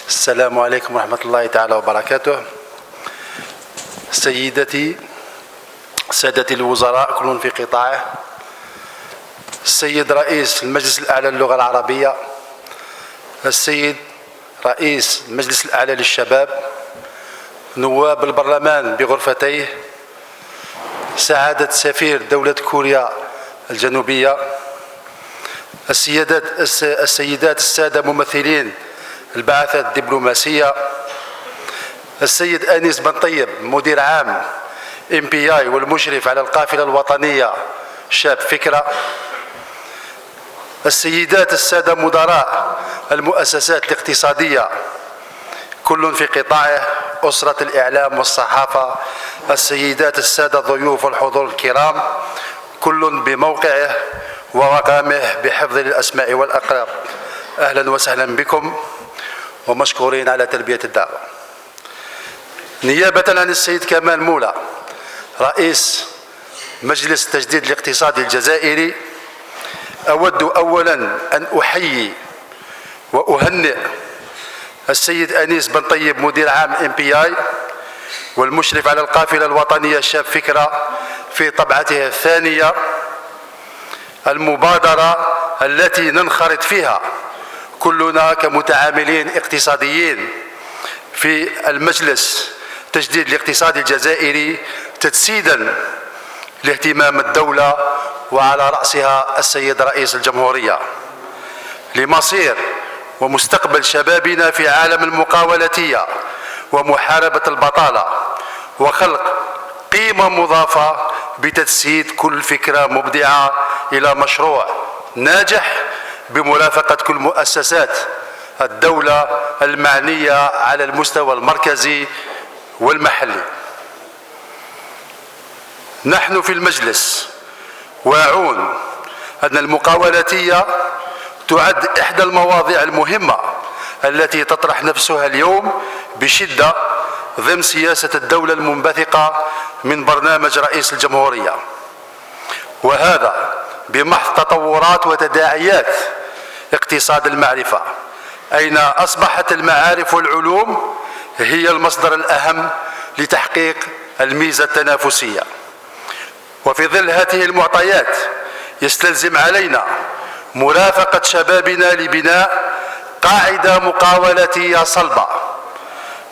السلام عليكم ورحمة الله تعالى وبركاته. سادتي الوزراء كل في قطاعه، السيد رئيس المجلس الأعلى للغة العربية، السيد رئيس المجلس الأعلى للشباب، نواب البرلمان بغرفتيه، سعادة سفير دولة كوريا الجنوبية، السيدات السادة ممثلين البعثات الدبلوماسية، السيد أنيس بن طيب مدير عام MPI والمشرف على القافلة الوطنية شاب فكرة، السيدات السادة مدراء المؤسسات الاقتصادية كل في قطاعه، أسرة الإعلام والصحافة، السيدات السادة ضيوف والحضور الكرام كل بموقعه ومقامه بحفظ الأسماء والأقراب، أهلا وسهلا بكم ومشكورين على تلبية الدعوة. نيابة عن السيد كمال مولى رئيس مجلس التجديد الاقتصادي الجزائري، أود أولا أن أحيي وأهنئ السيد أنيس بن طيب مدير عام MPI والمشرف على القافلة الوطنية شاب فكرة في طبعته الثانية، المبادرة التي ننخرط فيها كلنا كمتعاملين اقتصاديين في المجلس التجديد الاقتصادي الجزائري تجسيدا لاهتمام الدولة وعلى رأسها السيد رئيس الجمهورية لمصير ومستقبل شبابنا في عالم المقاولاتية ومحاربة البطالة وخلق قيمة مضافة بتجسيد كل فكرة مبدعة إلى مشروع ناجح بمرافقة كل مؤسسات الدولة المعنية على المستوى المركزي والمحلي. نحن في المجلس واعون أن المقاولاتية تعد إحدى المواضيع المهمة التي تطرح نفسها اليوم بشدة ضمن سياسة الدولة المنبثقة من برنامج رئيس الجمهورية، وهذا بمحض تطورات وتداعيات اقتصاد المعرفة، أين أصبحت المعارف والعلوم هي المصدر الأهم لتحقيق الميزة التنافسية. وفي ظل هذه المعطيات يستلزم علينا مرافقة شبابنا لبناء قاعدة مقاولاتية صلبة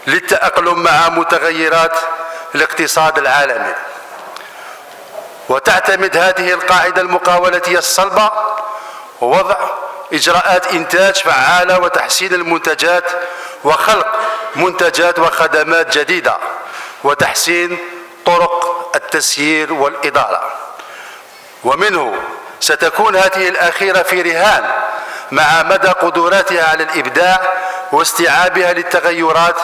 للتأقلم مع متغيرات الاقتصاد العالمي، وتعتمد هذه القاعدة المقاولاتية الصلبة ووضع إجراءات إنتاج فعالة وتحسين المنتجات وخلق منتجات وخدمات جديدة وتحسين طرق التسيير والإدارة، ومنه ستكون هذه الأخيرة في رهان مع مدى قدراتها على الإبداع واستيعابها للتغيرات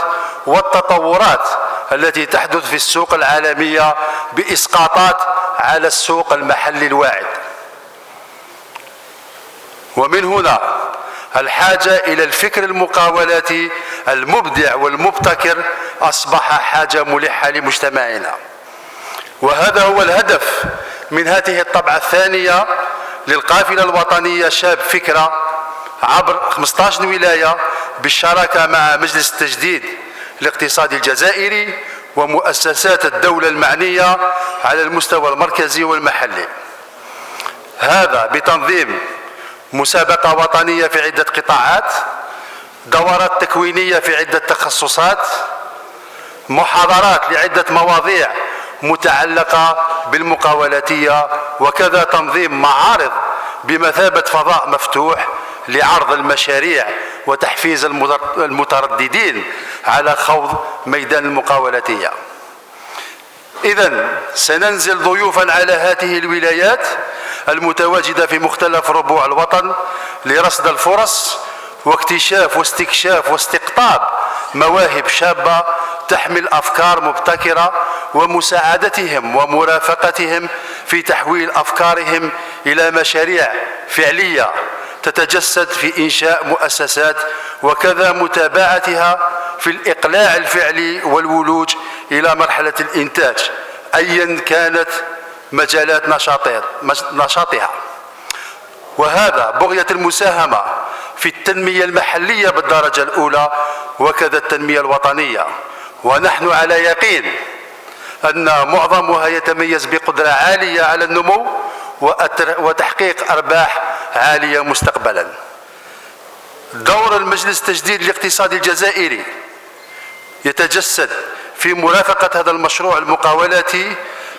والتطورات التي تحدث في السوق العالمية بإسقاطات على السوق المحلي الواعد. ومن هنا الحاجة إلى الفكر المقاولاتي المبدع والمبتكر أصبح حاجة ملحة لمجتمعنا، وهذا هو الهدف من هذه الطبعة الثانية للقافلة الوطنية شاب فكرة عبر 15 ولاية بالشراكة مع مجلس التجديد الاقتصادي الجزائري ومؤسسات الدولة المعنية على المستوى المركزي والمحلي، هذا بتنظيم مسابقة وطنية في عدة قطاعات، دورات تكوينية في عدة تخصصات، محاضرات لعدة مواضيع متعلقة بالمقاولاتية، وكذا تنظيم معارض بمثابة فضاء مفتوح لعرض المشاريع وتحفيز المترددين على خوض ميدان المقاولاتية. إذن سننزل ضيوفا على هذه الولايات المتواجدة في مختلف ربوع الوطن لرصد الفرص واكتشاف واستكشاف واستقطاب مواهب شابة تحمل أفكار مبتكرة ومساعدتهم ومرافقتهم في تحويل أفكارهم إلى مشاريع فعلية تتجسد في إنشاء مؤسسات، وكذا متابعتها في الإقلاع الفعلي والولوج إلى مرحلة الإنتاج أيا كانت مجالات نشاطها، وهذا بغية المساهمة في التنمية المحلية بالدرجة الأولى وكذا التنمية الوطنية، ونحن على يقين أن معظمها يتميز بقدرة عالية على النمو وتحقيق أرباح عالية مستقبلا. دور المجلس التجديد الاقتصادي الجزائري يتجسد في مرافقة هذا المشروع المقاولاتي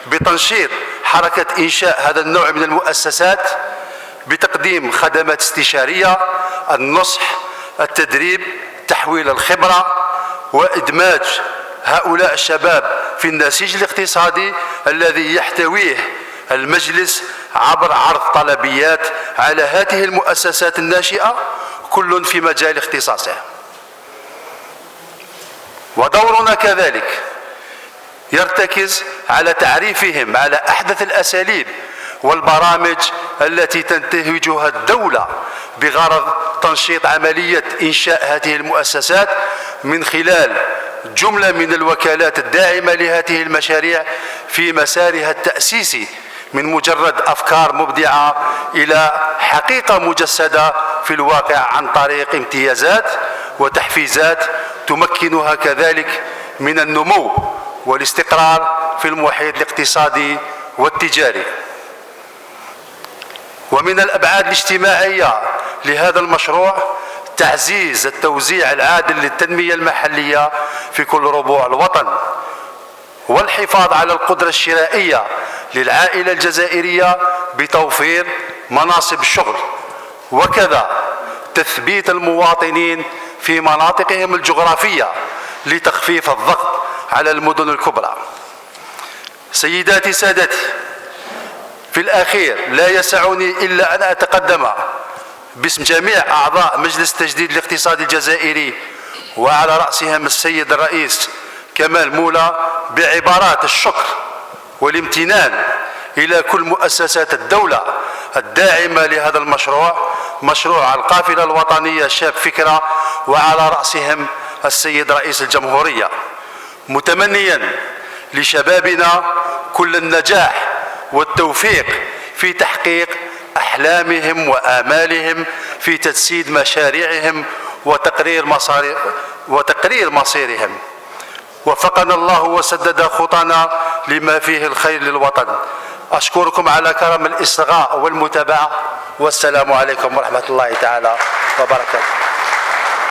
بتنشيط حركة إنشاء هذا النوع من المؤسسات بتقديم خدمات استشارية، النصح، التدريب، تحويل الخبرة، وإدماج هؤلاء الشباب في النسيج الاقتصادي الذي يحتويه المجلس عبر عرض طلبيات على هذه المؤسسات الناشئة كل في مجال اختصاصه. ودورنا كذلك يرتكز على تعريفهم على أحدث الأساليب والبرامج التي تنتهجها الدولة بغرض تنشيط عملية إنشاء هذه المؤسسات من خلال جملة من الوكالات الداعمة لهذه المشاريع في مسارها التأسيسي، من مجرد أفكار مبدعة إلى حقيقة مجسدة في الواقع عن طريق امتيازات وتحفيزات تمكنها كذلك من النمو والاستقرار في المحيط الاقتصادي والتجاري. ومن الأبعاد الاجتماعية لهذا المشروع تعزيز التوزيع العادل للتنمية المحلية في كل ربوع الوطن، والحفاظ على القدرة الشرائية للعائلة الجزائرية بتوفير مناصب الشغل، وكذا تثبيت المواطنين في مناطقهم الجغرافية لتخفيف الضغط على المدن الكبرى. سيداتي سادتي، في الأخير لا يسعني إلا أن أتقدم باسم جميع أعضاء مجلس التجديد الاقتصادي الجزائري وعلى رأسهم السيد الرئيس كمال مولا بعبارات الشكر والامتنان إلى كل مؤسسات الدولة الداعمة لهذا المشروع، مشروع القافلة الوطنية شاب فكرة، وعلى رأسهم السيد رئيس الجمهورية، متمنيا لشبابنا كل النجاح والتوفيق في تحقيق أحلامهم وآمالهم في تجسيد مشاريعهم وتقرير مصيرهم. وفقنا الله وسدد خطانا لما فيه الخير للوطن. أشكركم على كرم الإصغاء والمتابعة، والسلام عليكم ورحمة الله تعالى وبركاته.